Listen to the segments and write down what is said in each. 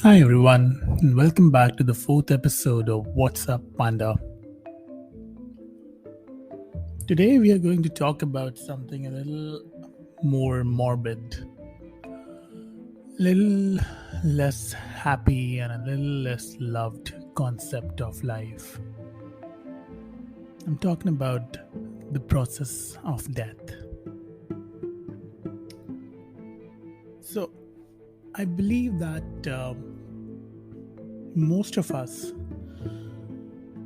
Hi everyone, and welcome back to the fourth episode of What's Up Panda. Today we are going to talk about something a little more morbid, a little less happy, and a little less loved concept of life. I'm talking about the process of death. So, I believe that most of us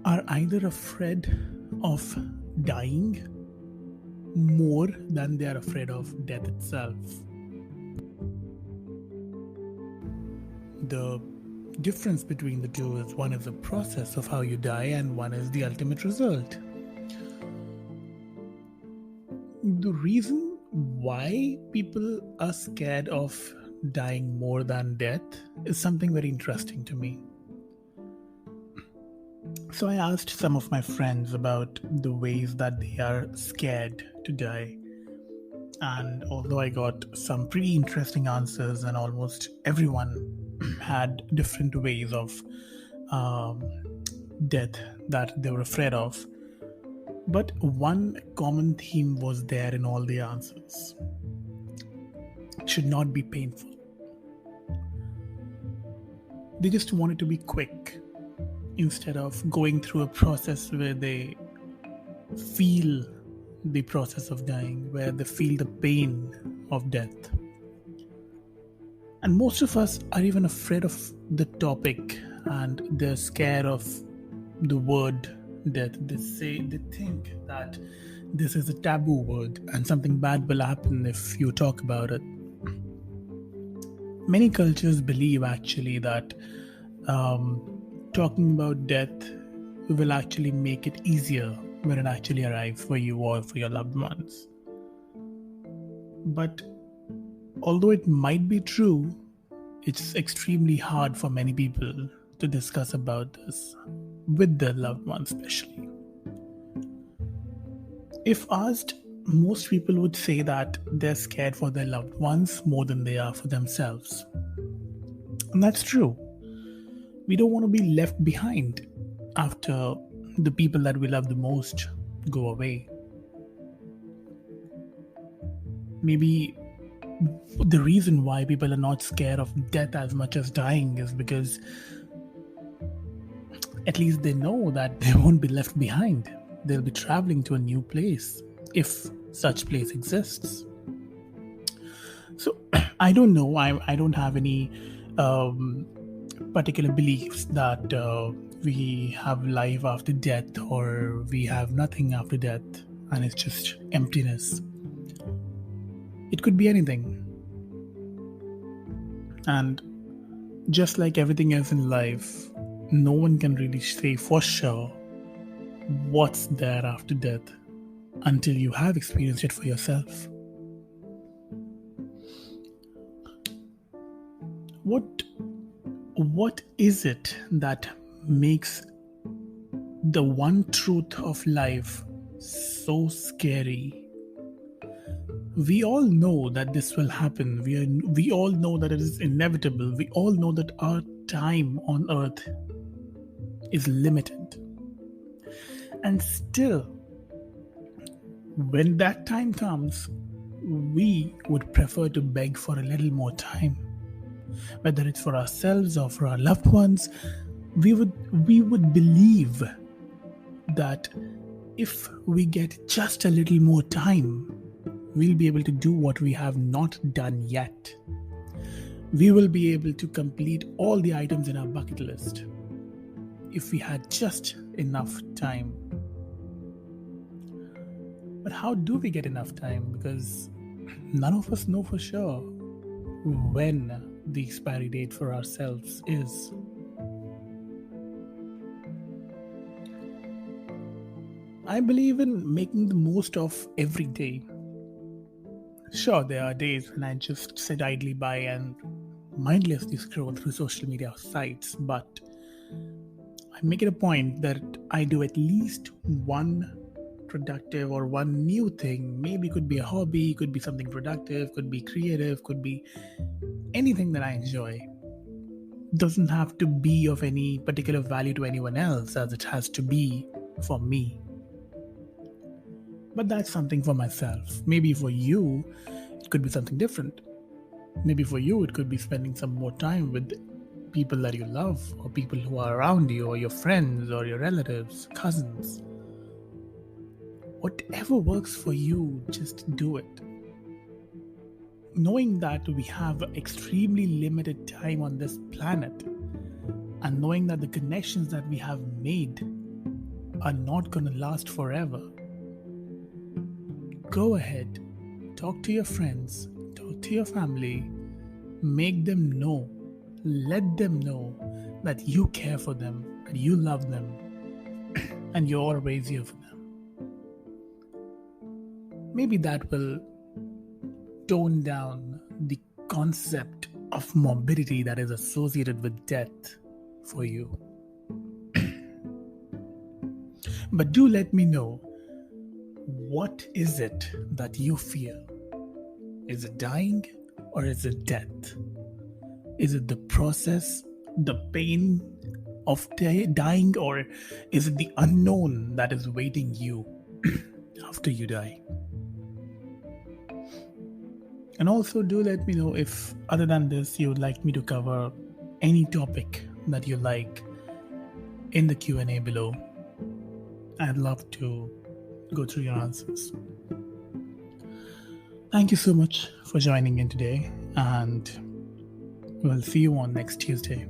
are either afraid of dying more than they are afraid of death itself. The difference between the two is one is the process of how you die, and one is the ultimate result. The reason why people are scared of dying more than death is something very interesting to me. So I asked some of my friends about the ways that they are scared to die. And although I got some pretty interesting answers, and almost everyone had different ways of um, death that they were afraid of, but one common theme was there in all the answers. It should not be painful. They just want it to be quick instead of going through a process where they feel the process of dying, where they feel the pain of death. And most of us are even afraid of the topic, and they're scared of the word death. They think that this is a taboo word and something bad will happen if you talk about it. Many cultures believe actually that talking about death will actually make it easier when it actually arrives for you or for your loved ones. But although it might be true, it's extremely hard for many people to discuss about this with their loved ones, especially. If asked, most people would say that they're scared for their loved ones more than they are for themselves. And that's true. We don't want to be left behind after the people that we love the most go away. Maybe the reason why people are not scared of death as much as dying is because at least they know that they won't be left behind. They'll be traveling to a new place if such place exists. So I don't know. I don't have any particular beliefs that we have life after death or we have nothing after death and it's just emptiness. It could be anything. And just like everything else in life, no one can really say for sure what's there after death until you have experienced it for yourself. What is it that makes the one truth of life so scary? We all know that this will happen. We all know that it is inevitable. We all know that our time on earth is limited. And still, when that time comes, we would prefer to beg for a little more time. Whether it's for ourselves or for our loved ones, we would believe that if we get just a little more time, we'll be able to do what we have not done yet. We will be able to complete all the items in our bucket list if we had just enough time. But how do we get enough time? Because none of us know for sure when the expiry date for ourselves is. I believe in making the most of every day. Sure, there are days when I just sit idly by and mindlessly scroll through social media sites, but I make it a point that I do at least one productive or one new thing. Maybe it could be a hobby, could be something productive, could be creative, could be anything that I enjoy. doesn't have to be of any particular value to anyone else as it has to be for me. But that's something for myself. Maybe for you, it could be something different. Maybe for you, it could be spending some more time with people that you love, or people who are around you, or your friends, or your relatives, cousins. Whatever works for you, just do it. Knowing that we have extremely limited time on this planet, and knowing that the connections that we have made are not going to last forever, go ahead, talk to your friends, talk to your family, make them know, let them know that you care for them, that you love them, and you're always here for them. Maybe that will tone down the concept of morbidity that is associated with death for you. But do let me know, what is it that you fear? Is it dying or is it death? Is it the process, the pain of dying, or is it the unknown that is waiting you after you die? And also do let me know if, other than this, you would like me to cover any topic that you like in the Q&A below. I'd love to go through your answers. Thank you so much for joining in today, and we'll see you on next Tuesday.